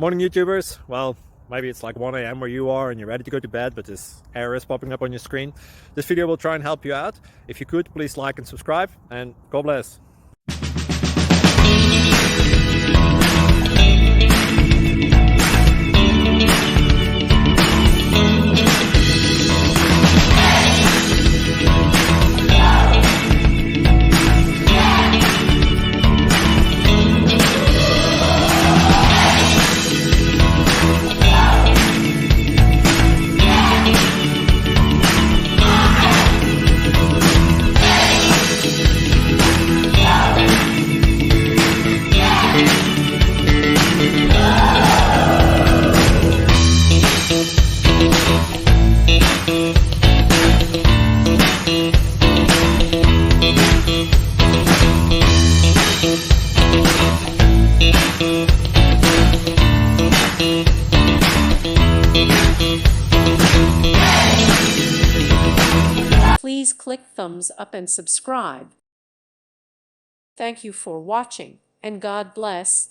Morning YouTubers. Well, maybe it's like 1 a.m. where you are and you're ready to go to bed, but this error is popping up on your screen. This video will try and help you out. If you could, please like and subscribe, and God bless. Please click thumbs up and subscribe. Thank you for watching, and God bless.